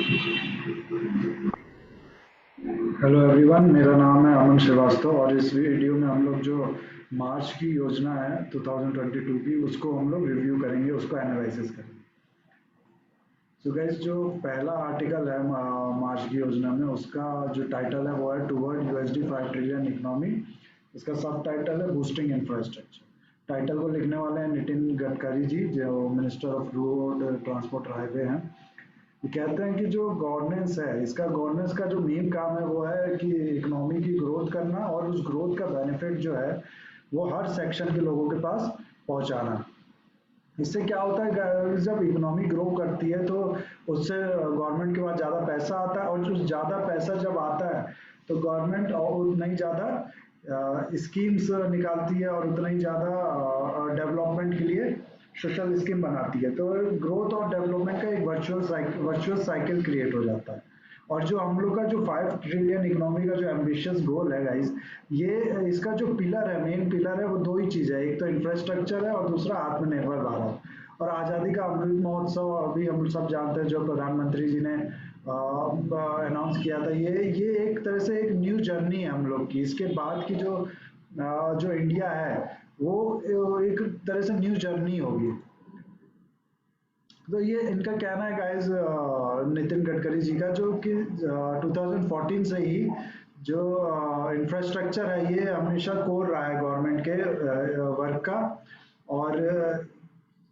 Hello everyone, मेरा नाम है अमन श्रीवास्तव और इस वीडियो में हम लोग जो मार्च की योजना है 2022 की उसको हम लोग रिव्यू करेंगे, उसको एनालिसिस करेंगे। तो गाइस, जो पहला आर्टिकल है मार्च की योजना में, उसका जो टाइटल है वो है टुवर्ड यूएसडी 5 ट्रिलियन इकोनॉमी। इसका सब टाइटल है बूस्टिंग इंफ्रास्ट्रक्चर। टाइटल को लिखने वाले हैं नितिन गडकरी जी, जो minister of road transport highway हैं। ये कहते हैं कि जो गवर्नेंस है, इसका गवर्नेंस का जो मेन काम है वो है कि इकोनॉमी की ग्रोथ करना और उस ग्रोथ का बेनिफिट जो है वो हर सेक्शन के लोगों के पास पहुंचाना। इससे क्या होता है, जब इकोनॉमी ग्रो करती है तो उससे गवर्नमेंट के पास ज़्यादा पैसा आता है, और जो ज़्यादा पैसा जब आता है तो गवर्नमेंट और उतना ही ज़्यादा स्कीम्स निकालती है और उतना ही ज़्यादा डेवलपमेंट के लिए सोशल स्कीम बनाती है। तो ग्रोथ और डेवलपमेंट का एक वर्चुअल साइकिल क्रिएट हो जाता है। और जो हम लोग का जो 5 ट्रिलियन इकोनॉमी का जो एम्बिशियस गोल है गाइस, ये इसका जो पिलर है, मेन पिलर है, वो दो ही चीज़ है। एक तो इंफ्रास्ट्रक्चर है और दूसरा आत्मनिर्भर भारत। और आज़ादी का अमृत महोत्सव अभी हम सब जानते हैं, जो प्रधानमंत्री जी ने अनाउंस किया था, ये एक तरह से एक न्यू जर्नी है हम लोग की। इसके बाद की जो इंडिया है वो एक तरह से न्यू जर्नी होगी। तो ये इनका कहना है गाइस, नितिन गडकरी जी का, जो कि 2014 से ही जो इंफ्रास्ट्रक्चर है ये हमेशा कोर रहा है गवर्नमेंट के वर्क का। और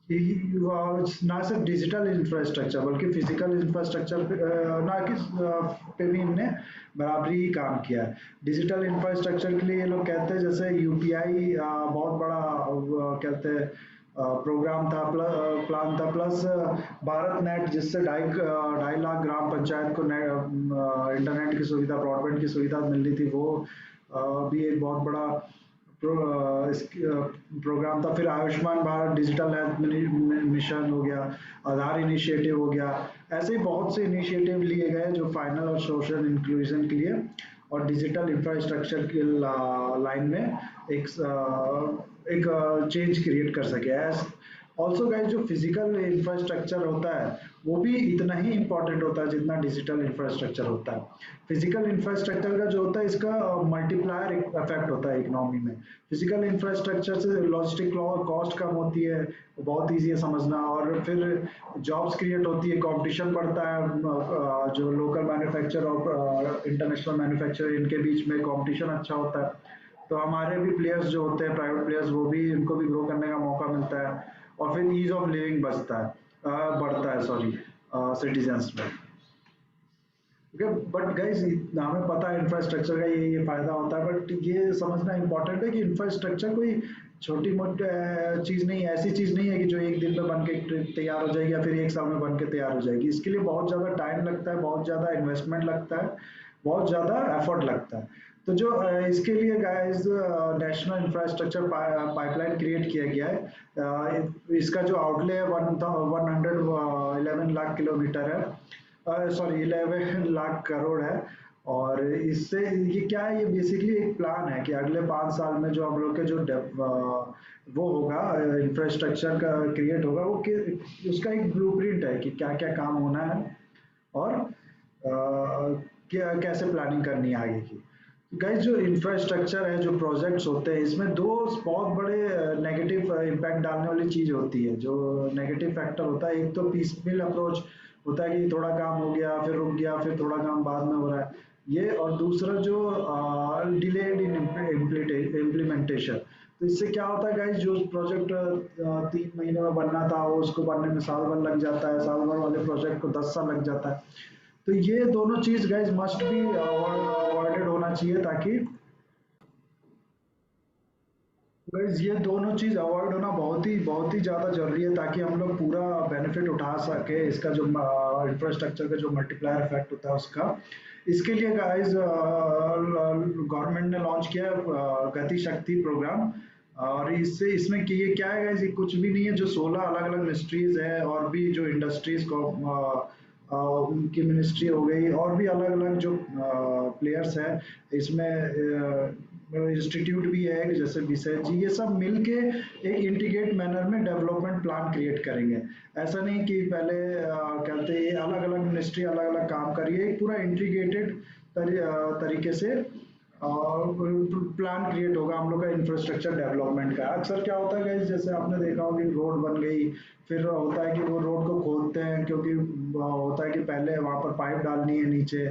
ना सिर्फ डिजिटल इंफ्रास्ट्रक्चर बल्कि फिजिकल इंफ्रास्ट्रक्चर पे ना कि पे भी इनने बराबरी ही काम किया है। डिजिटल इंफ्रास्ट्रक्चर के लिए ये लोग कहते हैं, जैसे यूपीआई बहुत बड़ा कहते हैं प्रोग्राम था, प्लान था, प्लस भारत नेट, जिससे ढाई लाख ग्राम पंचायत को इंटरनेट की सुविधा, ब्रॉडबैंड की सुविधा मिल रही थी। वो भी एक बहुत बड़ा प्रोग्राम था। फिर Ayushman Bharat, digital health mission हो गया, आधार इनिशिएटिव हो गया। ऐसे ही बहुत से इनिशिएटिव लिए गए जो फाइनल और सोशल इंक्लूजन के लिए और डिजिटल इंफ्रास्ट्रक्चर के लाइन में एक चेंज क्रिएट कर सके। एज ऑल्सो गाइज, जो फिजिकल इंफ्रास्ट्रक्चर होता है वो भी इतना ही इम्पोर्टेंट होता है जितना डिजिटल इंफ्रास्ट्रक्चर होता है। फिजिकल इंफ्रास्ट्रक्चर का जो होता है, इसका मल्टीप्लायर इफेक्ट होता है इकोनॉमी में। फिजिकल इंफ्रास्ट्रक्चर से लॉजिस्टिक कॉस्ट कम होती है, बहुत ईजी है समझना। और फिर जॉब्स क्रिएट होती है, कंपटीशन बढ़ता है, जो लोकल मैन्युफैक्चर और इंटरनेशनल मैन्युफैक्चर, इनके बीच में कंपटीशन अच्छा होता है। तो हमारे भी प्लेयर्स जो होते हैं, प्राइवेट प्लेयर्स, वो भी, इनको भी ग्रो करने का मौका मिलता है। और फिर ईज ऑफ लिविंग बढ़ता है, सॉरी, सिटीजन्स में। बट गाइस, हमें पता है इंफ्रास्ट्रक्चर का ये फायदा होता है, बट ये समझना इंपॉर्टेंट है कि इंफ्रास्ट्रक्चर कोई छोटी मोटी चीज़ नहीं है, ऐसी चीज़ नहीं है कि जो एक दिन में बन के तैयार हो जाएगी या फिर एक साल में बन के तैयार हो जाएगी। इसके लिए बहुत ज़्यादा टाइम लगता है, बहुत ज़्यादा इन्वेस्टमेंट लगता है, बहुत ज़्यादा एफर्ट लगता है। तो जो इसके लिए guys national infrastructure pipeline create किया गया है। इसका जो आउटले है 111 लाख किलोमीटर है, सॉरी 11 लाख करोड़ है। और इससे ये क्या है, ये बेसिकली एक प्लान है कि अगले 5 साल में जो हम लोग के जो वो होगा, इंफ्रास्ट्रक्चर का क्रिएट होगा, उसका एक ब्लूप्रिंट है कि क्या क्या काम होना है और क्या कैसे प्लानिंग करनी है आगे की। गाइस, जो इंफ्रास्ट्रक्चर है, जो प्रोजेक्ट्स होते हैं, इसमें दो बहुत बड़े नेगेटिव इम्पैक्ट डालने वाली चीज़ होती है। जो नेगेटिव फैक्टर होता है, एक तो पीसफुल अप्रोच होता है कि थोड़ा काम हो गया फिर रुक गया, फिर थोड़ा काम बाद में हो रहा है ये। और दूसरा जो डिलेड इन इम्प्लीमेंटेशन। तो इससे क्या होता है गाइस, जो प्रोजेक्ट 3 महीने में बनना था, वो उसको बनने में साल भर लग जाता है, साल भर वाले प्रोजेक्ट को 10 साल लग जाता है। तो ये दोनों चीज गाइज मस्ट बी अवॉइडेड होना चाहिए, ताकि गाइज ये दोनों चीज अवॉइड होना बहुत ही ज्यादा जरूरी है, ताकि हम लोग पूरा बेनिफिट उठा सके इसका, जो इंफ्रास्ट्रक्चर का जो मल्टीप्लायर इफेक्ट होता है उसका। इसके लिए गाइज गवर्नमेंट ने लॉन्च किया गति शक्ति प्रोग्राम। और इससे इसमें कि ये क्या है गाइज, ये कुछ भी नहीं है। जो 16 अलग अलग मिनिस्ट्रीज है और भी जो इंडस्ट्रीज को उनकी मिनिस्ट्री हो गई, और भी अलग अलग जो प्लेयर्स हैं इसमें, इंस्टीट्यूट भी है जैसे विशेष जी, ये सब मिलके एक इंटीग्रेट मैनर में डेवलपमेंट प्लान क्रिएट करेंगे। ऐसा नहीं कि पहले कहते हैं अलग अलग मिनिस्ट्री अलग अलग काम करिए, एक पूरा इंटीग्रेटेड तरीके से प्लान क्रिएट होगा हम लोग का इंफ्रास्ट्रक्चर डेवलपमेंट का। अक्सर क्या होता है गाइस, जैसे आपने देखा होगा कि रोड बन गई, फिर होता है कि वो रोड को खोदते हैं क्योंकि होता है कि पहले वहाँ पर पाइप डालनी है नीचे,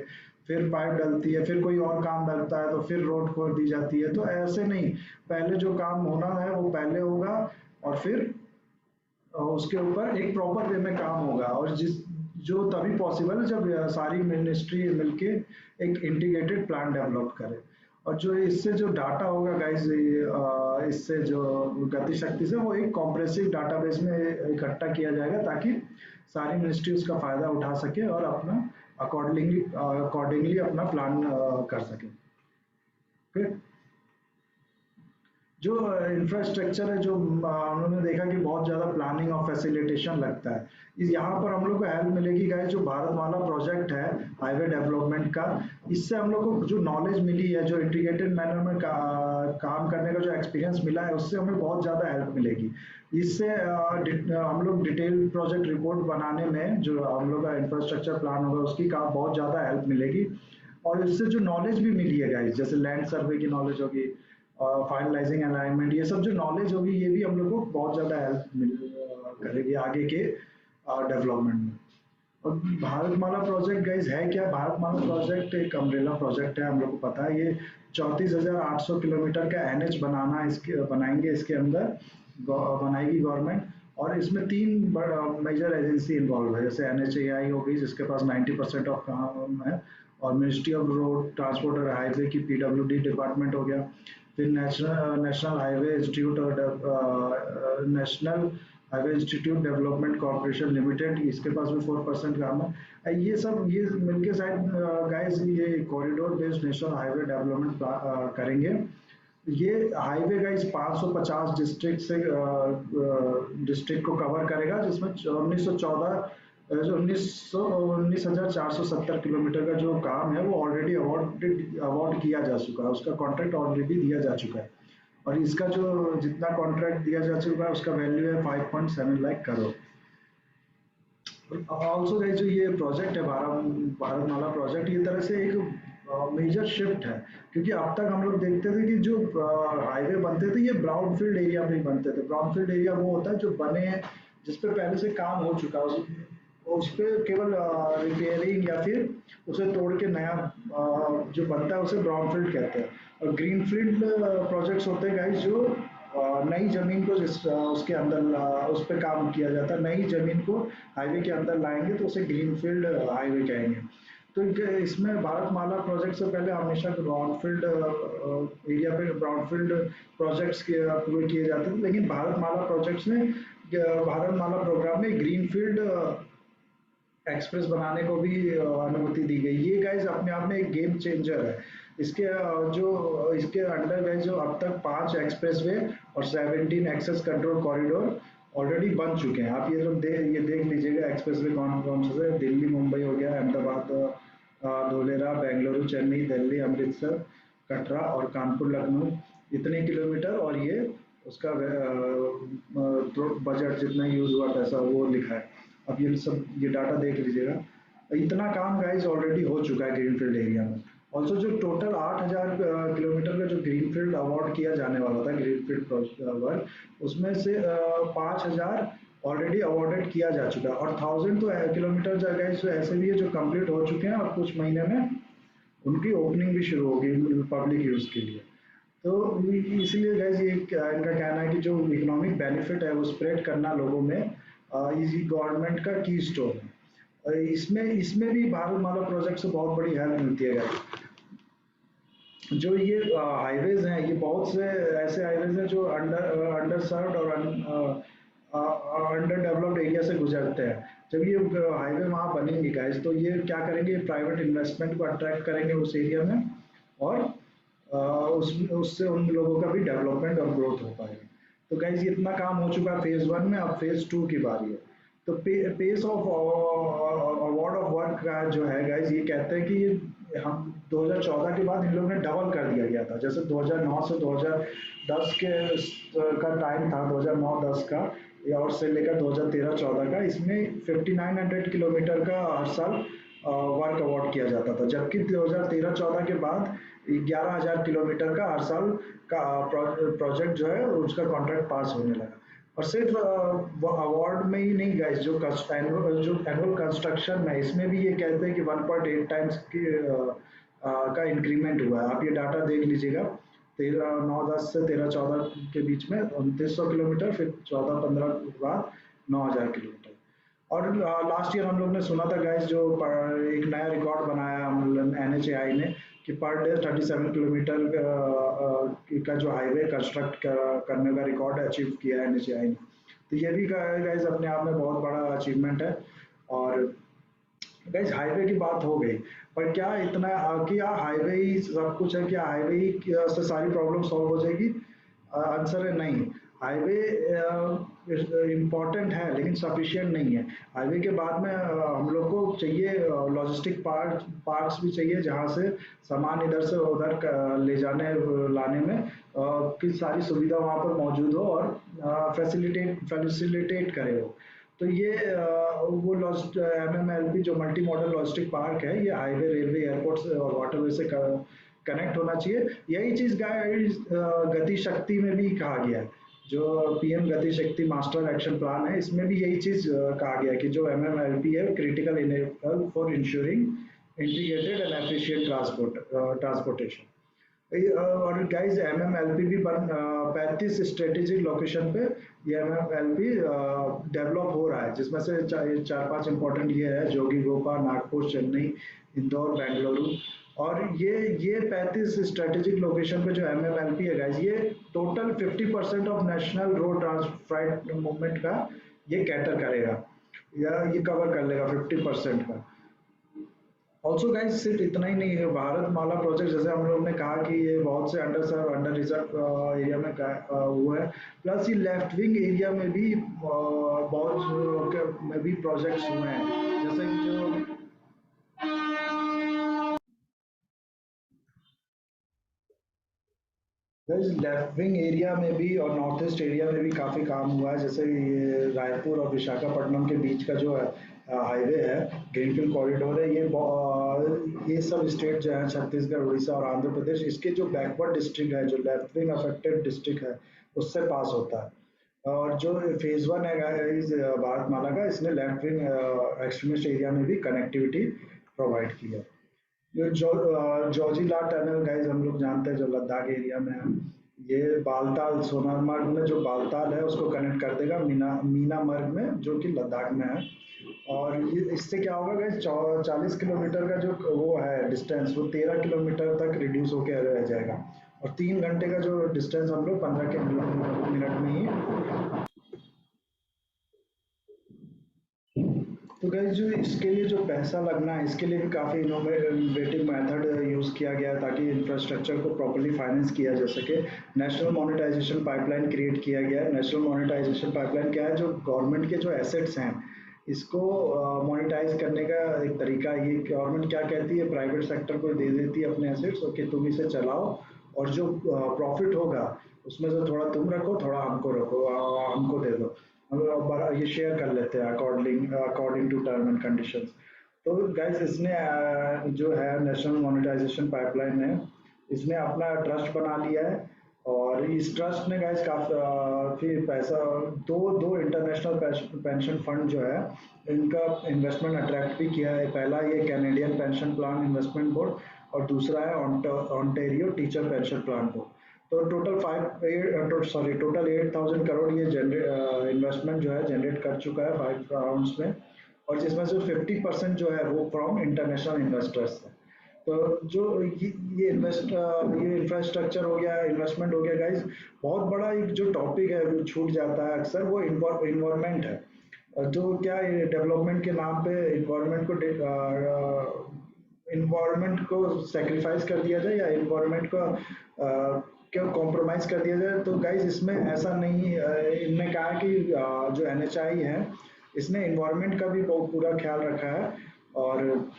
फिर पाइप डलती है, फिर कोई और काम डलता है तो फिर रोड खोद दी जाती है। तो ऐसे नहीं, पहले जो काम होना है वो पहले होगा और फिर उसके ऊपर एक प्रॉपर वे में काम होगा। और जिस जो तभी पॉसिबल है जब सारी मिनिस्ट्री मिलके एक इंटीग्रेटेड प्लान डेवलप करे। और जो इससे जो डाटा होगा गाइस, इससे जो गति शक्ति से वो एक कॉम्प्रेसिव डाटाबेस में इकट्ठा किया जाएगा ताकि सारी मिनिस्ट्री उसका फायदा उठा सके और अपना अकॉर्डिंगली अपना प्लान कर सके। ओके, जो इंफ्रास्ट्रक्चर है, जो हम लोगों ने देखा कि बहुत ज़्यादा प्लानिंग और फैसिलिटेशन लगता है। इस यहाँ पर हम लोग को हेल्प मिलेगी गाइस, जो भारतमाला प्रोजेक्ट है हाईवे डेवलपमेंट का, इससे हम लोग को जो नॉलेज मिली है, जो इंटीग्रेटेड मैनर में काम करने का जो एक्सपीरियंस मिला है, उससे हमें बहुत ज़्यादा हेल्प मिलेगी। इससे हम लोग डिटेल प्रोजेक्ट रिपोर्ट बनाने में जो हम लोग का इंफ्रास्ट्रक्चर प्लान होगा उसकी बहुत ज़्यादा हेल्प मिलेगी। और इससे जो नॉलेज भी मिली है गाइस, जैसे लैंड सर्वे की नॉलेज होगी, फाइनलाइजिंग अलाइनमेंट, ये सब जो नॉलेज होगी ये भी हम लोग को बहुत ज़्यादा हेल्प करेगी आगे के डेवलपमेंट में। और भारतमाला प्रोजेक्ट गाइज है क्या? भारतमाला प्रोजेक्ट एक अम्ब्रेला प्रोजेक्ट है, हम लोग को पता है। ये 34,800 किलोमीटर का एनएच बनाएंगे, इसके अंदर बनाएगी गवर्नमेंट। और इसमें तीन मेजर एजेंसी इन्वॉल्व है, जैसे एनएचएआई हो गई जिसके पास 90% ऑफ काम है, और मिनिस्ट्री ऑफ रोड ट्रांसपोर्ट और हाईवे की पीडब्ल्यूडी डिपार्टमेंट हो गया, फिर नेशनल हाईवे इंस्टीट्यूट और national highway institute development corporation limited, इसके पास भी 4% काम है। ये मिलके शायद गाइस ये corridor based national highway development करेंगे। ये हाईवे गाइस 550 डिस्ट्रिक्ट को कवर करेगा, जिसमें 19,470 किलोमीटर का जो काम है वो ऑलरेडी अवार्ड किया जा चुका है, उसका कॉन्ट्रैक्ट ऑलरेडी दिया जा चुका है। और इसका जो जितना कॉन्ट्रैक्ट दिया जा चुका है उसका वैल्यू है 5.7 लाख करोड़। ऑल्सो गाइस, जो ये प्रोजेक्ट है भारतमाला प्रोजेक्ट, ये तरह से एक मेजर शिफ्ट है, क्योंकि अब तक हम लोग देखते थे कि जो हाईवे बनते थे ये ब्राउन फील्ड एरिया में ही बनते थे। ब्राउन फील्ड एरिया वो होता है जो बने हैं, जिस पे पहले से काम हो चुका है, उस पे केवल रिपेयरिंग या फिर उसे तोड़ के नया जो बनता है उसे ब्राउन फील्ड कहते हैं। और ग्रीन फील्ड प्रोजेक्ट्स होते हैं गाइस, जो नई जमीन को उसके अंदर उस पर काम किया जाता है। नई जमीन को हाईवे के अंदर लाएंगे तो उसे ग्रीन फील्ड हाईवे कहेंगे। तो इसमें भारतमाला प्रोजेक्ट से पहले हमेशा ब्राउन फील्ड एरिया पे ब्राउन फील्ड प्रोजेक्ट्स पूरे किए जाते थे, लेकिन भारतमाला प्रोजेक्ट्स में भारतमाला प्रोग्राम में ग्रीन फील्ड एक्सप्रेस बनाने को भी अनुमति दी गई। ये गाइज अपने आप में एक गेम चेंजर है। इसके अंडर गाइज जो अब तक 5 एक्सप्रेसवे और 17 एक्सेस कंट्रोल कॉरिडोर ऑलरेडी बन चुके हैं। आप ये देख लीजिएगा एक्सप्रेसवे कौन कौन से है। दिल्ली मुंबई हो गया, अहमदाबाद धोलेरा, बेंगलुरु चेन्नई, दिल्ली अमृतसर, कटरा और कानपुर लखनऊ, इतने किलोमीटर। और ये उसका बजट जितना यूज हुआ पैसा वो लिखा है। अब ये डाटा देख लीजिएगा। इतना काम गाइज ऑलरेडी हो चुका है ग्रीनफील्ड एरिया में। ऑल्सो जो टोटल 8,000 किलोमीटर का जो ग्रीनफील्ड अवार्ड किया जाने वाला था, ग्रीनफील्ड वर्क, उसमें से 5,000 ऑलरेडी अवार्डेड किया जा चुका है। और 1,000 तो किलोमीटर गाइज ऐसे भी है जो कंप्लीट हो चुके हैं, और कुछ महीने में उनकी ओपनिंग भी शुरू होगी पब्लिक यूज के लिए। तो इसलिए गाइज ये इनका कहना है कि जो इकोनॉमिक बेनिफिट है वो स्प्रेड करना लोगों में इसी गवर्नमेंट का की स्टोन है। और इसमें भी भारतमाला प्रोजेक्ट से बहुत बड़ी हेल्प मिलती है गाइज। जो ये हाईवेज हैं, ये बहुत से ऐसे हाईवेज हैं जो अंडर सर्व्ड और अंडर डेवलप्ड एरिया से गुजरते हैं। जब ये हाईवे वहाँ बनेंगे गाइज, तो ये क्या करेंगे, प्राइवेट इन्वेस्टमेंट को अट्रैक्ट करेंगे उस एरिया में, और उससे उन लोगों का भी डेवलपमेंट और ग्रोथ हो पाएगा। तो गाइज इतना काम हो चुका है फेज 1 में, अब फेज 2 की बारी है। तो pace of award of work का जो है गाइज, ये कहते हैं कि ये हम 2014 के बाद इन लोगों ने डबल कर दिया गया था। जैसे 2009 से 2010 के का टाइम था, 2009-10 का, या और से लेकर 2013-14 का, इसमें 5900 किलोमीटर का हर साल वर्क अवार्ड किया जाता था, जबकि 2013-14 के बाद 11,000 किलोमीटर का हर साल का प्रोजेक्ट जो है उसका कॉन्ट्रैक्ट पास होने लगा। और सिर्फ अवार्ड में ही नहीं गाइस, जो एनुअल कंस्ट्रक्शन है इसमें भी ये कहते हैं कि 1.8 टाइम्स की का इंक्रीमेंट हुआ है। आप ये डाटा देख लीजिएगा, 13 9 10 से 13 14 के बीच में 2900 किलोमीटर, फिर 14 15 के बाद 9,000 किलोमीटर। और लास्ट ईयर हम लोग ने सुना था गाइस, जो एक नया रिकॉर्ड बनाया हम NHAI ने, कि पर डे 37 किलोमीटर का जो हाईवे कंस्ट्रक्ट करने का रिकॉर्ड अचीव किया है NHAI ने। तो ये भी गाइस अपने आप में बहुत बड़ा अचीवमेंट है। और गाइस हाईवे की बात हो गई, पर क्या इतना क्या हाईवे ही सब कुछ है? क्या हाईवे ही से सारी प्रॉब्लम सॉल्व हो जाएगी? आंसर है नहीं। हाईवे इम्पोर्टेंट है लेकिन सफिशिएंट नहीं है। हाईवे के बाद में हम लोग को चाहिए लॉजिस्टिक पार्क्स भी चाहिए, जहाँ से सामान इधर से उधर ले जाने लाने में की सारी सुविधा वहाँ पर मौजूद हो, और फैसिलिटेट करे हो। तो ये वो MMLP जो मल्टी मॉडल लॉजिस्टिक पार्क है, ये हाईवे, रेलवे, एयरपोर्ट और वाटरवे से कनेक्ट होना चाहिए। यही चीज़ गाइस गति शक्ति में भी कहा गया है। जो PM गति शक्ति मास्टर एक्शन प्लान है, इसमें भी यही चीज़ कहा गया है कि जो MMLP है, critical enable for ensuring integrated and efficient transportation. और गाइस MMLP भी 35 स्ट्रेटेजिक लोकेशन पे ये MMLP डेवलप हो रहा है, जिसमें से चार पांच इंपॉर्टेंट ये है: जोगीघोपा, नागपुर, चेन्नई, इंदौर, बेंगलुरु। और ये 35 स्ट्रेटेजिक लोकेशन पे जो MMLP है गाइस, ये total 50% of national road transport movement का ये कैटर करेगा, या ये कवर कर लेगा 50% का। ऑल्सो गाइस सिर्फ इतना ही नहीं है, भारत माला प्रोजेक्ट जैसे हम लोग ने कहा कि ये बहुत से अंडर सर्व, अंडर रिजर्व एरिया में हुआ है। प्लस ये लेफ्ट विंग एरिया में भी बहुत में भी प्रोजेक्ट्स हुए हैं, जैसे कि जो लेफ्ट विंग एरिया में भी और नॉर्थ ईस्ट एरिया में भी काफ़ी काम हुआ है। जैसे ये रायपुर और विशाखापट्टनम के बीच का जो हाईवे है, ग्रीनफील्ड कॉरिडोर है, ये सब स्टेट जो है, छत्तीसगढ़, उड़ीसा और आंध्र प्रदेश, इसके जो बैकवर्ड डिस्ट्रिक्ट है, जो लेफ्ट विंग अफेक्टेड डिस्ट्रिक्ट है, उससे पास होता है। और जो फेज 1 है इस भारतमाला का, इसने लेफ्ट विंग एक्सट्रीमिस्ट एरिया में भी कनेक्टिविटी प्रोवाइड की है। जोजिला टनल गाइस हम लोग जानते हैं, जो लद्दाख एरिया में है। ये बालताल, सोनारमर्ग में जो बालताल है उसको कनेक्ट कर देगा मीनामर्ग में, जो कि लद्दाख में है। और ये इससे क्या होगा गाइस, 40 किलोमीटर का जो वो है डिस्टेंस, वो 13 किलोमीटर तक रिड्यूस होकर रह जाएगा। और 3 घंटे का जो डिस्टेंस हम लोग 15 के मिनट में ही। तो गाइस जो इसके लिए जो पैसा लगना है, इसके लिए भी काफ़ी इनोवेटिव मेथड यूज़ किया गया है, ताकि इंफ्रास्ट्रक्चर को प्रॉपर्ली फाइनेंस किया जा सके। नेशनल मोनेटाइजेशन पाइपलाइन क्रिएट किया गया है। नेशनल मोनेटाइजेशन पाइपलाइन क्या है? जो गवर्नमेंट के जो एसेट्स हैं, इसको मोनेटाइज करने का एक तरीका। ये गवर्नमेंट क्या कहती है, प्राइवेट सेक्टर को दे देती है अपने एसेट्स, और कि तुम इसे चलाओ, और जो प्रॉफिट होगा उसमें से थोड़ा तुम रखो, थोड़ा हमको रखो, हमको दे दो। ये शेयर कर लेते हैं according to term and conditions. तो गाइस इसने जो है नेशनल मोनेटाइजेशन पाइपलाइन है, इसने अपना ट्रस्ट बना लिया है। और इस ट्रस्ट ने गाइस काफ़ी पैसा, दो दो इंटरनेशनल पेंशन फंड जो है, इनका इन्वेस्टमेंट अट्रैक्ट भी किया है। पहला ये Canadian pension plan investment board, और दूसरा है Ontario teacher pension plan board. तो टोटल 8,000 करोड़ ये जनरेट इन्वेस्टमेंट जो है जनरेट कर चुका है 5 राउंड्स में। और जिसमें से 50% जो है वो फ्रॉम इंटरनेशनल इन्वेस्टर्स है। तो जो ये इंफ्रास्ट्रक्चर हो गया, इन्वेस्टमेंट हो गया गाइस, बहुत बड़ा एक जो टॉपिक है वो छूट जाता है अक्सर, वो इन्वायरमेंट है। जो क्या डेवलपमेंट के नाम पे इन्वायरमेंट को सेक्रीफाइस कर दिया जाए, या इन्वायरमेंट को क्यों कॉम्प्रोमाइज़ कर दिया जाए। तो गाइस इसमें ऐसा नहीं, इनने कहा कि जो NHI है, इसने इन्वायरमेंट का भी बहुत पूरा ख्याल रखा है। और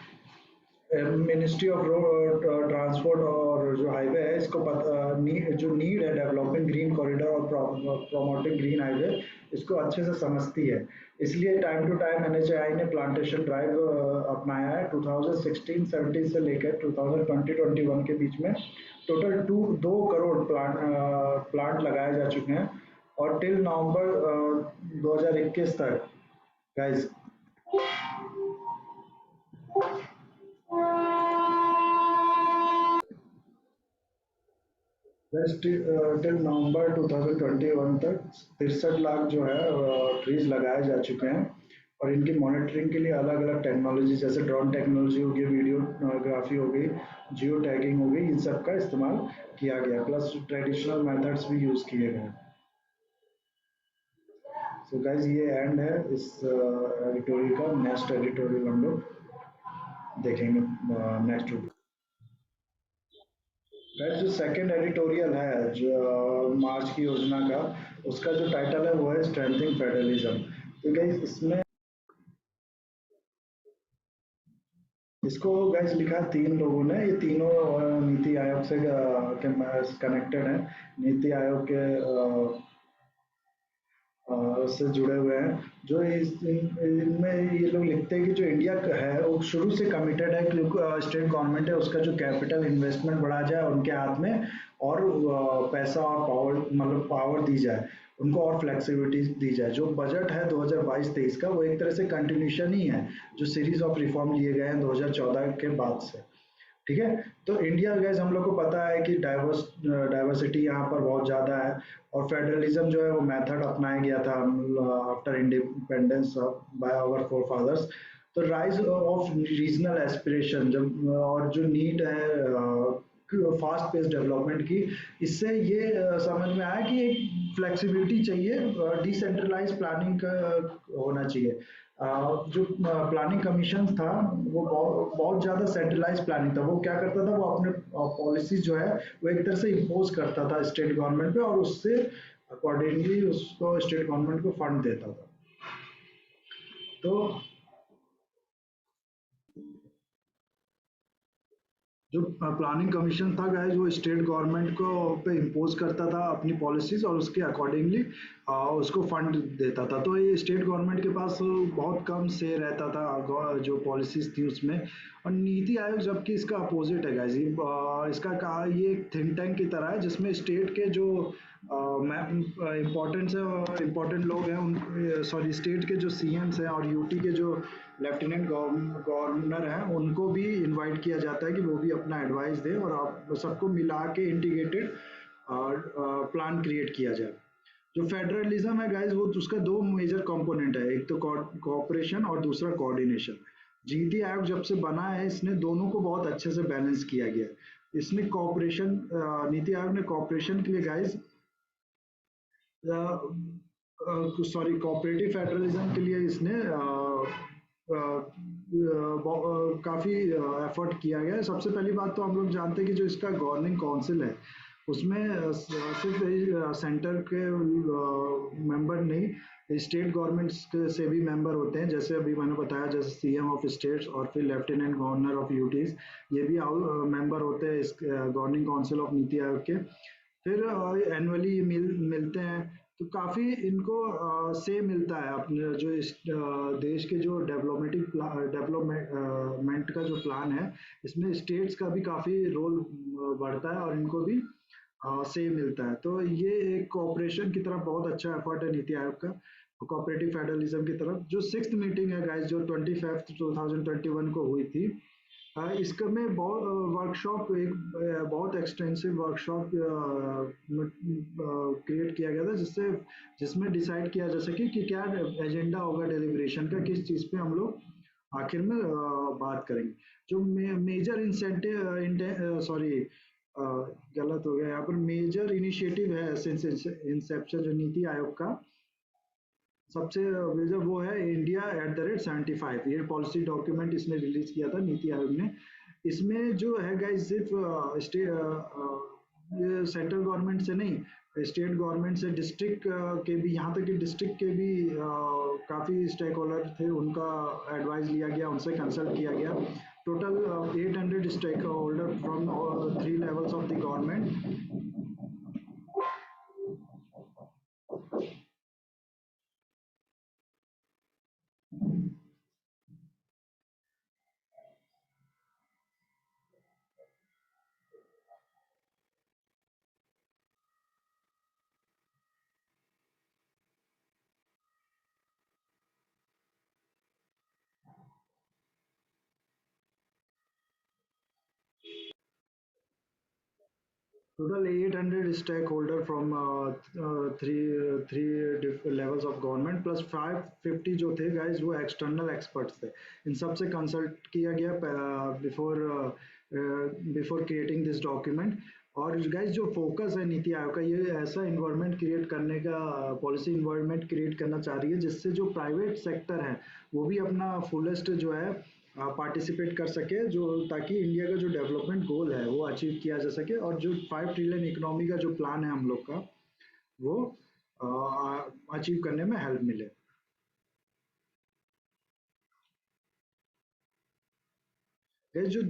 मिनिस्ट्री ऑफ रोड ट्रांसपोर्ट और जो हाईवे है इसको जो नीड है डेवलपिंग ग्रीन कॉरिडोर और प्रमोटिंग ग्रीन हाईवे इसको अच्छे से समझती है। इसलिए टाइम टू टाइम एनएचएआई ने प्लांटेशन ड्राइव अपनाया है। 2016-17 से लेकर 2020-21 के बीच में टोटल 2 करोड़ प्लांट लगाए जा चुके हैं। और टिल नवंबर 2021 तक गाइस टिल नवंबर 2021 तक 63 लाख जो है ट्रीज लगाए जा चुके हैं। और इनकी मॉनिटरिंग के लिए अलग अलग टेक्नोलॉजी जैसे ड्रोन टेक्नोलॉजी हो गई, वीडियोग्राफी हो गई, जियो टैगिंग हो गई, इन सब का इस्तेमाल किया गया, प्लस ट्रेडिशनल मेथड्स भी यूज किए गए। सो गाइज ये एंड है इस एडिटोरियल का। नेक्स्ट एडिटोरियल हम लोग देखेंगे नेक्स्ट वीडियो। गाइस जो सेकंड एडिटोरियल है जो मार्च की योजना का, उसका जो टाइटल है वो है स्ट्रेंथनिंग फेडरलिज्म। तो गाइस इसमें इसको गाइस लिखा 3 लोगों ने, ये तीनों नीति आयोग से कनेक्टेड हैं। नीति आयोग के से जुड़े हुए हैं। जो इनमें ये लोग लिखते हैं कि जो इंडिया है वो शुरू से कमिटेड है कि स्टेट गवर्नमेंट है उसका जो कैपिटल इन्वेस्टमेंट बढ़ा जाए उनके हाथ में, और पैसा और पावर मतलब पावर दी जाए उनको, और फ्लेक्सिबिलिटी दी जाए। जो बजट है 2022-23 का वो एक तरह से कंटिन्यूशन ही है जो सीरीज ऑफ रिफॉर्म लिए गए हैं 2014 के बाद से। ठीक है। तो इंडिया गैस हम लोग को पता है कि डाइवर्सिटी यहाँ पर बहुत ज़्यादा है। और फेडरलिज्म जो है वो मेथड अपनाया गया था after independence by our forefathers. तो राइज ऑफ रीजनल एस्पिरेशन जब और जो नीड है फास्ट पेस डेवलपमेंट की, इससे ये समझ में आया कि एक फ्लेक्सिबिलिटी चाहिए, डिसेंट्रलाइज प्लानिंग का होना चाहिए। जो प्लानिंग कमीशन था वो बहुत ज़्यादा सेंट्रलाइज प्लानिंग था। वो क्या करता था, वो अपने पॉलिसीज जो है वो एक तरह से इम्पोज करता था स्टेट गवर्नमेंट पे, और उससे अकॉर्डिंगली उसको स्टेट गवर्नमेंट को फंड देता था। तो जो प्लानिंग कमीशन था गाइज वो स्टेट गवर्नमेंट को पे इम्पोज करता था अपनी पॉलिसीज, और उसके अकॉर्डिंगली उसको फंड देता था। तो ये स्टेट गवर्नमेंट के पास बहुत कम से रहता था जो पॉलिसीज थी उसमें। और नीति आयोग जबकि इसका अपोजिट है गाइज, इसका कहा ये एक थिंक टैंक की तरह है जिसमें स्टेट के जो इम्पोर्टेंट लोग हैं उन सॉरी स्टेट के जो सीएम्स हैं और यूटी के जो लेफ्टिनेंट गवर्नर हैं उनको भी इनवाइट किया जाता है कि वो भी अपना एडवाइस दें और आप सबको मिला के इंटीग्रेटेड प्लान क्रिएट किया जाए। जो फेडरलिज्म है गाइस वो उसका 2 मेजर कंपोनेंट है, एक तो कोऑपरेशन और दूसरा कोऑर्डिनेशन। नीति आयोग जब से बना है इसने दोनों को बहुत अच्छे से बैलेंस किया गया है। इसमें कोऑपरेशन नीति आयोग ने कोऑपरेशन के लिए गाइस सॉरी कोऑपरेटिव फेडरलिज्म के लिए इसने काफ़ी एफर्ट किया गया है। सबसे पहली बात तो हम लोग जानते हैं कि जो इसका गवर्निंग काउंसिल है उसमें सिर्फ सेंटर के मेंबर नहीं, स्टेट गवर्नमेंट्स से भी मेंबर होते हैं। जैसे अभी मैंने बताया जैसे सीएम ऑफ स्टेट्स और फिर लेफ्टिनेंट गवर्नर ऑफ यूटीज, ये भी मेंबर होते हैं इस governing council of NITI Aayog के। फिर एनुअली मिलते हैं, तो काफ़ी इनको से मिलता है अपने जो इस देश के जो डेवलपमेंट का जो प्लान है इसमें स्टेट्स का भी काफ़ी रोल बढ़ता है और इनको भी से मिलता है। तो ये एक कोऑपरेशन की तरफ बहुत अच्छा एफर्ट है नीति आयोग का, कोऑपरेटिव फेडरलिज्म की तरफ। जो 6th मीटिंग है गाइस जो 25 2021 को हुई थी, इसका में बहुत वर्कशॉप एक बहुत एक्सटेंसिव वर्कशॉप क्रिएट किया गया था जिसमें डिसाइड किया जा सके कि क्या एजेंडा होगा डेलिब्रेशन का, किस चीज़ पे हम लोग आखिर में बात करेंगे। जो मेजर इंसेंटिव सॉरी गलत हो गया यहाँ पर, मेजर इनिशिएटिव है इंसेप्शन जो नीति आयोग का सबसे मेजर वो है इंडिया @75। ये पॉलिसी डॉक्यूमेंट इसने रिलीज किया था नीति आयोग ने। इसमें जो है गाइस सिर्फ ये सेंट्रल गवर्नमेंट से नहीं, स्टेट गवर्नमेंट से डिस्ट्रिक्ट के भी, यहाँ तक कि डिस्ट्रिक्ट के भी काफ़ी स्टेक होल्डर थे, उनका एडवाइस लिया गया, उनसे कंसल्ट किया गया। Total 800 stakeholder from 3 levels of the government. Total 800 stakeholder from three different levels of government plus 550 जो थे guys, वो external experts थे। इन सब से consult किया गया before creating this document। और guys जो focus है नीति आयोग का, ये ऐसा environment create करने का, policy environment create करना चाह रही है जिससे जो private sector है वो भी अपना fullest जो है पार्टिसिपेट कर सके, जो ताकि इंडिया का जो डेवलपमेंट गोल है वो अचीव किया जा सके, और जो 5 ट्रिलियन इकोनॉमी का जो प्लान है हम लोग का, वो अचीव करने में हेल्प मिले। ये जो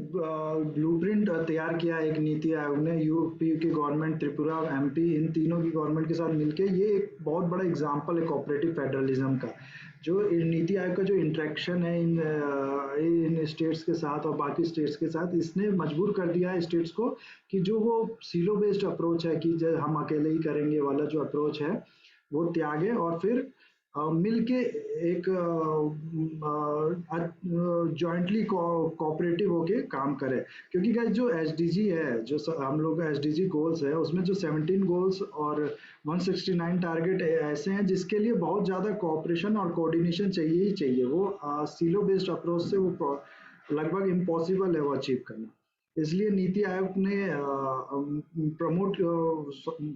ब्लूप्रिंट तैयार किया है एक नीति आयोग ने, यूपी की गवर्नमेंट, त्रिपुरा, एमपी, इन तीनों की गवर्नमेंट के साथ मिलके, ये एक बहुत बड़ा एग्जांपल है कोऑपरेटिव फेडरलिज्म का। जो नीति आयोग का जो इंटरेक्शन है इन स्टेट्स के साथ और बाकी स्टेट्स के साथ, इसने मजबूर कर दिया है स्टेट्स को कि जो वो सीलो बेस्ड अप्रोच है कि जो हम अकेले ही करेंगे वाला जो अप्रोच है वो त्यागे, और फिर मिलके एक जॉइंटली कोऑपरेटिव होके काम करे। क्योंकि गाइस जो एसडीजी है, जो हम लोग का एसडीजी गोल्स है, उसमें जो 17 गोल्स और 169 टारगेट ऐसे हैं जिसके लिए बहुत ज़्यादा कोऑपरेशन और कोऑर्डिनेशन चाहिए ही चाहिए। वो सीलो बेस्ड अप्रोच से वो लगभग इम्पॉसिबल है वो अचीव करना। इसलिए नीति आयोग ने प्रमोट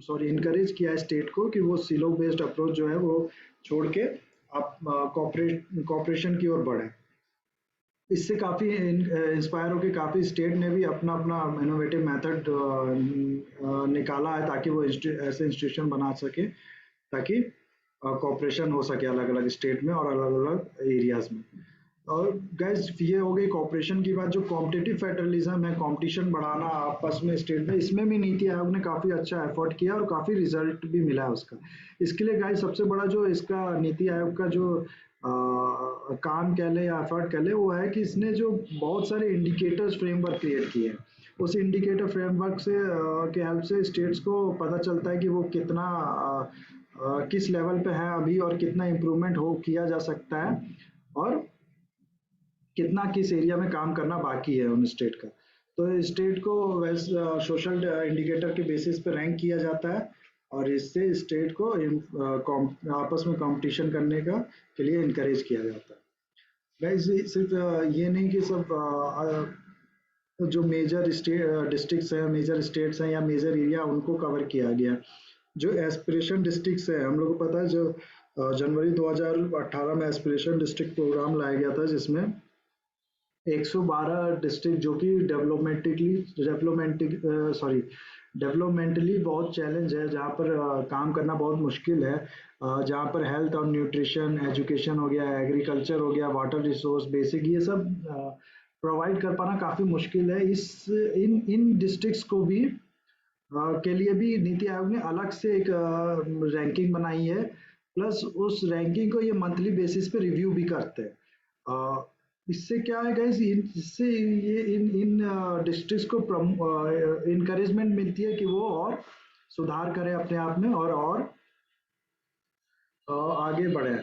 सॉरी इनकरेज किया है स्टेट को कि वो सिलो बेस्ड अप्रोच जो है वो छोड़ के आप कॉपरेशन की ओर बढ़े। इससे काफ़ी इंस्पायर होकर काफ़ी स्टेट ने भी अपना अपना इनोवेटिव मेथड निकाला है ताकि वो ऐसे इंस्टीट्यूशन बना सके ताकि कॉपरेशन हो सके अलग अलग स्टेट में और अलग अलग एरियाज में। और गैस ये हो गई कॉपरेशन की बात। जो कॉम्पिटिटिव फेडरलिज्म है, कंपटीशन बढ़ाना आपस में स्टेट में, इसमें भी नीति आयोग ने काफ़ी अच्छा एफर्ट किया और काफ़ी रिजल्ट भी मिला है उसका। इसके लिए गाइस सबसे बड़ा जो इसका नीति आयोग का जो काम कह ले या एफर्ट कह ले, वो है कि इसने जो बहुत सारे इंडिकेटर्स फ्रेमवर्क क्रिएट किए हैं, उस इंडिकेटर फ्रेमवर्क से के हेल्प से स्टेट्स को पता चलता है कि वो कितना किस लेवल पे है अभी और कितना इम्प्रूवमेंट हो किया जा सकता है, और कितना किस एरिया में काम करना बाकी है उन स्टेट का। तो स्टेट को वैसे सोशल इंडिकेटर के बेसिस पे रैंक किया जाता है, और इससे स्टेट को आपस में कंपटीशन करने का के लिए इनकरेज किया जाता है। गाइस सिर्फ ये नहीं कि सब जो मेजर स्टेट डिस्ट्रिक्ट्स हैं, मेजर स्टेट्स हैं या मेजर एरिया, उनको कवर किया गया। जो एस्पिरेशन डिस्ट्रिक्ट्स है, हम लोग को पता है जो जनवरी 2018 में एस्पिरेशन डिस्ट्रिक्ट प्रोग्राम लाया गया था जिसमें 112 डिस्ट्रिक्ट जो कि डेवलपमेंटली बहुत चैलेंज है, जहाँ पर काम करना बहुत मुश्किल है, जहाँ पर हेल्थ और न्यूट्रिशन, एजुकेशन हो गया, एग्रीकल्चर हो गया, वाटर रिसोर्स, बेसिक ये सब प्रोवाइड कर पाना काफ़ी मुश्किल है। इस इन इन डिस्ट्रिक्ट्स को भी के लिए भी नीति आयोग ने अलग से एक रैंकिंग बनाई है, प्लस उस रैंकिंग को ये मंथली बेसिस पे रिव्यू भी करते हैं। इससे क्या है गाइस, इससे ये इन इन डिस्ट्रिक्ट्स को इनकरेजमेंट मिलती है कि वो और सुधार करें अपने आप में और आगे बढ़े।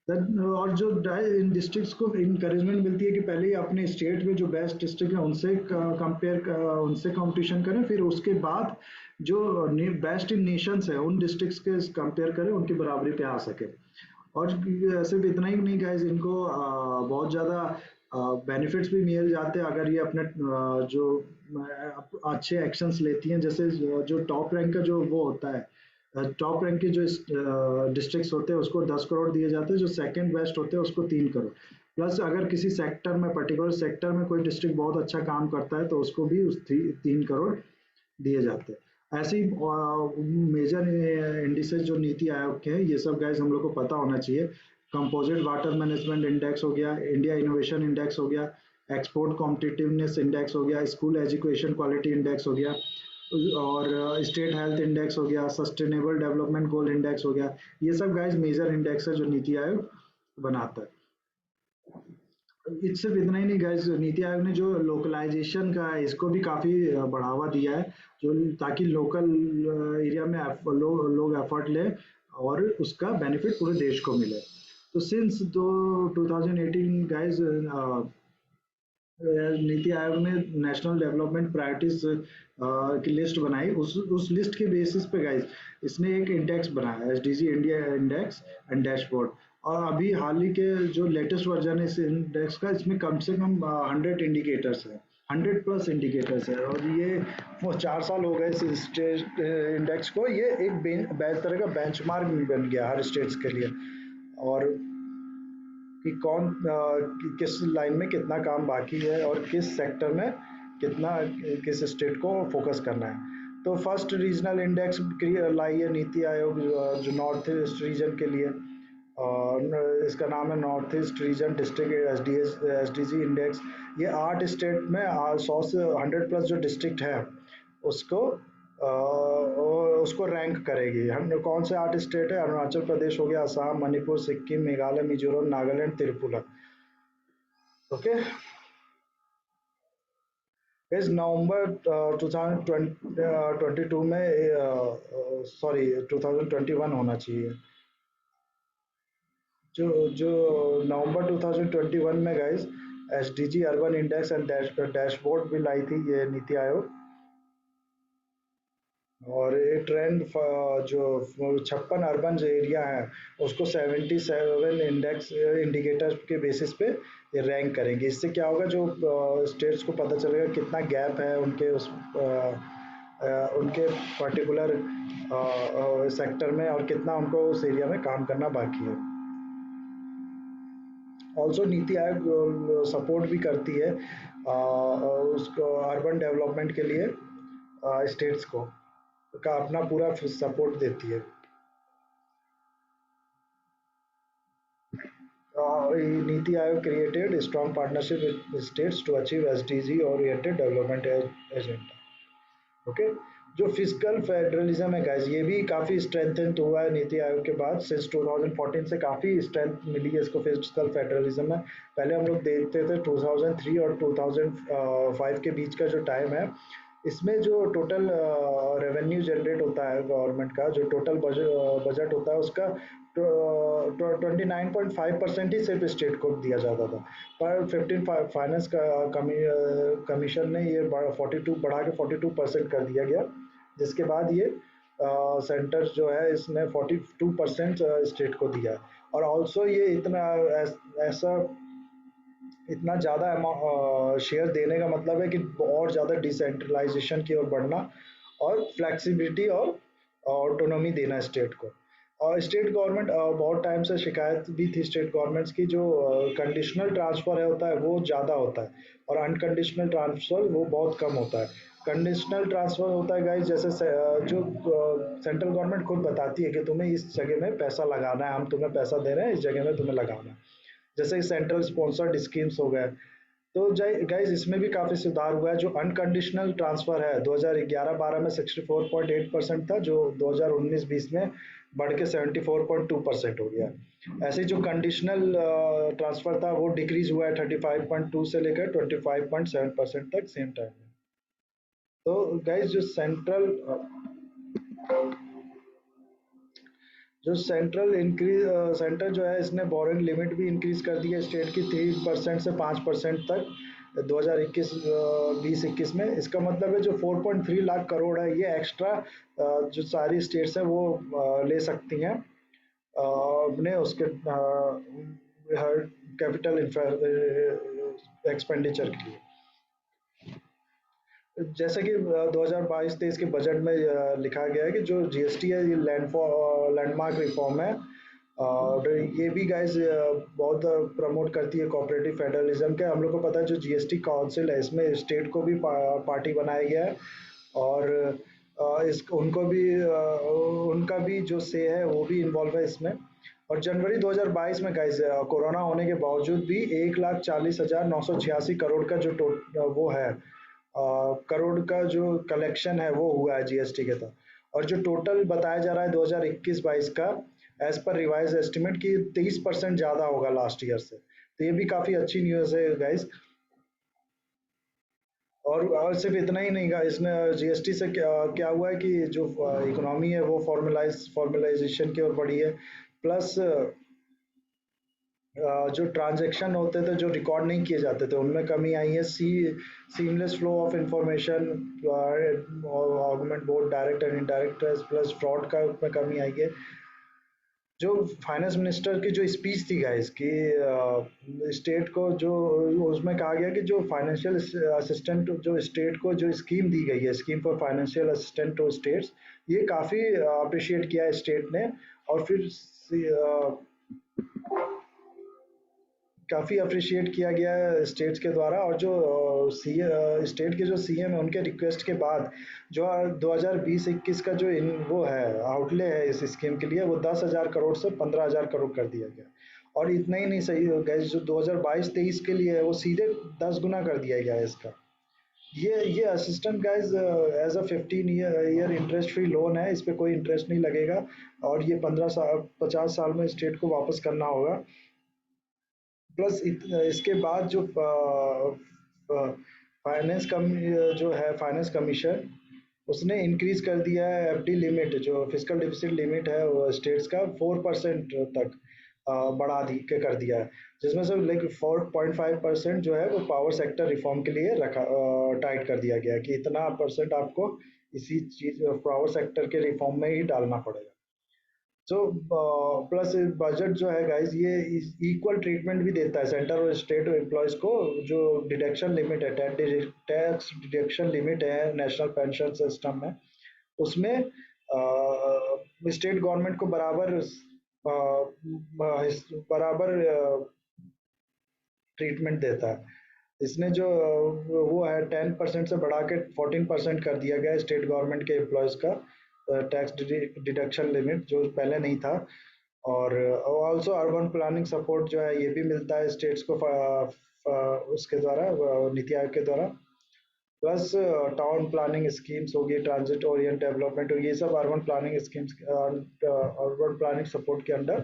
और जो इन डिस्ट्रिक्ट्स को इनकरेजमेंट मिलती है कि पहले ही अपने स्टेट में जो बेस्ट डिस्ट्रिक्ट है उनसे उनसे कंपटीशन करें, फिर उसके बाद जो बेस्ट इन नेशंस है उन डिस्ट्रिक्ट्स के कंपेयर करें, उनकी बराबरी पे आ सके। और सिर्फ इतना ही नहीं गाइस, इनको बहुत ज़्यादा बेनिफिट्स भी मिल जाते हैं अगर ये अपने जो अच्छे एक्शंस लेती हैं। जैसे जो टॉप रैंक का जो वो होता है, टॉप रैंक के जो डिस्ट्रिक्ट्स होते हैं उसको 10 करोड़ दिए जाते हैं, जो सेकंड बेस्ट होते हैं उसको 3 करोड़, प्लस अगर किसी सेक्टर में, पर्टिकुलर सेक्टर में कोई डिस्ट्रिक्ट बहुत अच्छा काम करता है तो उसको भी उस 3 करोड़ दिए जाते हैं। ऐसे ही मेजर इंडिसेस जो नीति आयोग के हैं, ये सब गाइस हम लोग को पता होना चाहिए। कंपोजिट वाटर मैनेजमेंट इंडेक्स हो गया, इंडिया इनोवेशन इंडेक्स हो गया, एक्सपोर्ट कॉम्पिटिटिवनेस इंडेक्स हो गया, स्कूल एजुकेशन क्वालिटी इंडेक्स हो गया, और स्टेट हेल्थ इंडेक्स हो गया, सस्टेनेबल डेवलपमेंट गोल इंडेक्स हो गया। ये सब गाइस मेजर इंडेक्स है जो नीति आयोग बनाता है। सिर्फ इतना ही नहीं गाइस, नीति आयोग ने जो लोकलाइजेशन का है इसको भी काफ़ी बढ़ावा दिया है, जो ताकि लोकल एरिया में लोग एफर्ट लें और उसका बेनिफिट पूरे देश को मिले। तो सिंस 2018 गाइस, नीति आयोग ने नेशनल डेवलपमेंट प्रायोरिटीज की लिस्ट बनाई। उस लिस्ट के बेसिस पे गाइस इसने एक इंडेक्स बनाया, SDG India index and dashboard. और अभी हाल ही के जो लेटेस्ट वर्जन है इस इंडेक्स का, इसमें कम से कम 100 इंडिकेटर्स है, 100+ इंडिकेटर्स है। और ये वो 4 साल हो गए इस इंडेक्स को, ये एक तरह का बेंचमार्क बन गया हर स्टेट्स के लिए। और कि किस लाइन में कितना काम बाकी है और किस सेक्टर में कितना, किस स्टेट को फोकस करना है। तो फर्स्ट रीजनल इंडेक्स लाई है नीति आयोग जो नॉर्थ ईस्ट रीजन के लिए, और इसका नाम है north east region district SDG index. ये 8 स्टेट में 100 से 100+ जो डिस्ट्रिक्ट है उसको उसको रैंक करेगी। हम कौन से 8 स्टेट है, अरुणाचल प्रदेश हो गया, असम, मणिपुर, सिक्किम, मेघालय, मिजोरम, नागालैंड, त्रिपुरा। ओके इस नवंबर 2022 में, सॉरी 2021 होना चाहिए, जो जो नवंबर 2021 में guys SDG urban index and dashboard भी लाई थी ये नीति आयोग। और ये ट्रेंड जो 56 अर्बन जो एरिया है उसको 77 इंडेक्स इंडिकेटर के बेसिस पे ये रैंक करेंगे। इससे क्या होगा, जो स्टेट्स को पता चलेगा कितना गैप है उनके उनके पर्टिकुलर सेक्टर में, और कितना उनको उस एरिया में काम करना बाकी है। ऑल्सो नीति आयोग सपोर्ट भी करती है उसको अर्बन डेवलपमेंट के लिए, स्टेट्स को का अपना पूरा सपोर्ट देती है। NITI Aayog created a strong partnership with states to achieve SDG oriented development agenda. Okay जो फिजिकल फेडरलिज्म है गाइस, ये भी काफ़ी स्ट्रेंथन हुआ है नीति आयोग के बाद। सिंस 2014 से काफ़ी स्ट्रेंथ मिली है इसको फिजिकल फेडरलिज्म में। पहले हम लोग देखते थे 2003 और 2005 के बीच का जो टाइम है, इसमें जो टोटल रेवेन्यू जनरेट होता है गवर्नमेंट का, जो टोटल बजट होता है उसका 29.5% ही सिर्फ स्टेट को दिया जाता था। पर 15 फाइनेंस का कमीशन ने ये 42 बढ़ा के 42% कर दिया गया, जिसके बाद ये सेंटर जो है इसने 42% स्टेट को दिया। और ऑल्सो ये इतना ऐसा इतना ज़्यादा शेयर देने का मतलब है कि और ज़्यादा डिसेंट्रलाइजेशन की ओर बढ़ना और फ्लेक्सिबिलिटी और ऑटोनॉमी देना स्टेट को। और स्टेट गवर्नमेंट बहुत टाइम से शिकायत भी थी स्टेट गवर्नमेंट्स की, जो कंडीशनल ट्रांसफ़र है होता है वो ज़्यादा होता है और अनकंडीशनल ट्रांसफ़र वो बहुत कम होता है। कंडीशनल ट्रांसफ़र होता है गाइस, जैसे जो सेंट्रल गवर्नमेंट खुद बताती है कि तुम्हें इस जगह में पैसा लगाना है, हम तुम्हें पैसा दे रहे हैं, इस जगह में तुम्हें लगाना है, जैसे सेंट्रल स्पॉन्सर्ड स्कीम्स हो गए। तो गाइस इसमें भी काफ़ी सुधार हुआ है। जो अनकंडीशनल ट्रांसफ़र है 2011-12 में 64.8% था, जो 2019-20 में बढ़ के 74.2% हो गया। ऐसे जो कंडीशनल ट्रांसफ़र था वो डिक्रीज हुआ है 35.2 से लेकर 25.7% तक सेम टाइम में। तो गाइस जो सेंट्रल इंक्रीज सेंटर जो है इसने बोरिंग लिमिट भी इंक्रीज कर दी है स्टेट की 3% से 5% तक 2021-20 में। इसका मतलब है जो 4.3 लाख करोड़ है ये एक्स्ट्रा जो सारी स्टेट्स हैं वो ले सकती हैं अपने उसके कैपिटल एक्सपेंडिचर के लिए। जैसे कि 2022-23 के बजट में लिखा गया है कि जो जीएसटी है ये लैंडमार्क रिफॉर्म है, और ये भी गाइस बहुत प्रमोट करती है कोऑपरेटिव फेडरलिज्म के। हम लोग को पता है जो जीएसटी काउंसिल है इसमें स्टेट को भी पार्टी बनाया गया है, और इस उनको भी उनका भी जो से है वो भी इन्वॉल्व है इसमें। और जनवरी 2022 में गाइस कोरोना होने के बावजूद भी 1,40,986 करोड़ का जो वो है करोड़ का जो कलेक्शन है वो हुआ है जीएसटी के तहत। और जो टोटल बताया जा रहा है 2021-22 का एज पर रिवाइज एस्टिमेट कि 30% ज़्यादा होगा लास्ट ईयर से, तो ये भी काफ़ी अच्छी न्यूज़ है गाइस। और सिर्फ इतना ही नहीं, इसने जीएसटी से क्या क्या हुआ है कि जो इकोनॉमी है वो फॉर्मलाइजेशन की ओर बढ़ी है। प्लस जो ट्रांजैक्शन होते थे जो रिकॉर्ड नहीं किए जाते थे उनमें कमी आई है। Seamless flow of information, augment both direct and indirect plus fraud का में कमी आई है। जो फाइनेंस मिनिस्टर की जो स्पीच थी गाइस कि स्टेट को जो उसमें कहा गया कि जो फाइनेंशियल असिस्टेंट जो स्टेट को जो स्कीम दी गई है, scheme for financial assistant to states, ये काफ़ी अप्रिशिएट किया है स्टेट ने। और फिर काफ़ी अप्रिशिएट किया गया है स्टेट्स के द्वारा। और जो स्टेट के जो सीएम है उनके रिक्वेस्ट के बाद जो 2020-21 का जो वो है आउटले है इस स्कीम के लिए वो 10,000 करोड़ से 15,000 करोड़ कर दिया गया। और इतना ही नहीं सही गैस, जो 2022-23 के लिए है वो सीधे 10 गुना कर दिया गया है इसका। ये assistant guys as a 15 year interest free loan है, इस पे कोई इंटरेस्ट नहीं लगेगा। और ये 50 साल में स्टेट को वापस करना होगा। प्लस इसके बाद जो फाइनेंस कम जो है फाइनेंस कमीशन उसने इंक्रीज कर दिया है एफडी लिमिट, जो फिजिकल डिफिसिट लिमिट है वो स्टेट्स का 4% तक बढ़ा दी के कर दिया है। जिसमें से लाइक 4.5% जो है वो पावर सेक्टर रिफॉर्म के लिए रखा टाइट कर दिया गया है कि इतना परसेंट आपको इसी चीज पावर सेक्टर के रिफॉर्म में ही डालना पड़ेगा। तो प्लस बजट जो है गाइस ये इक्वल ट्रीटमेंट भी देता है सेंटर और स्टेट एम्प्लॉयज को। जो डिडक्शन लिमिट है, टैक्स डिडक्शन लिमिट है नेशनल पेंशन सिस्टम में, उसमें स्टेट गवर्नमेंट को बराबर ट्रीटमेंट देता है। इसने जो वो है 10% से बढ़ा के 14% कर दिया गया है स्टेट गवर्नमेंट के एम्प्लॉयज़ का टैक्स डिडक्शन लिमिट, जो पहले नहीं था। और ऑल्सो अर्बन प्लानिंग सपोर्ट जो है ये भी मिलता है स्टेट्स को उसके द्वारा नीति आयोग के द्वारा। प्लस टाउन प्लानिंग स्कीम्स होगी, ट्रांजिट ओरिएंट डेवलपमेंट, ये सब urban planning schemes urban planning support के अंडर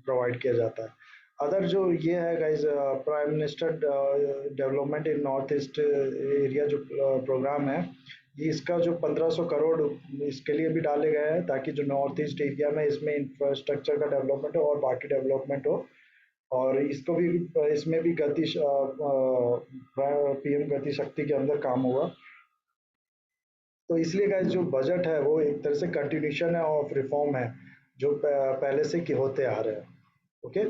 प्रोवाइड किया जाता है। अदर जो ये है guys prime minister development in north east area जो प्रोग्राम है, ये इसका जो 1,500 करोड़ इसके लिए भी डाले गए हैं ताकि जो नॉर्थ ईस्ट एरिया में इसमें इंफ्रास्ट्रक्चर का डेवलपमेंट हो और बाकी डेवलपमेंट हो। और इसको भी इसमें भी पीएम गति शक्ति के अंदर काम होगा। तो इसलिए गाइस जो बजट है वो एक तरह से कंटिन्यूशन है ऑफ रिफॉर्म है जो पहले से होते आ रहे हैं। ओके।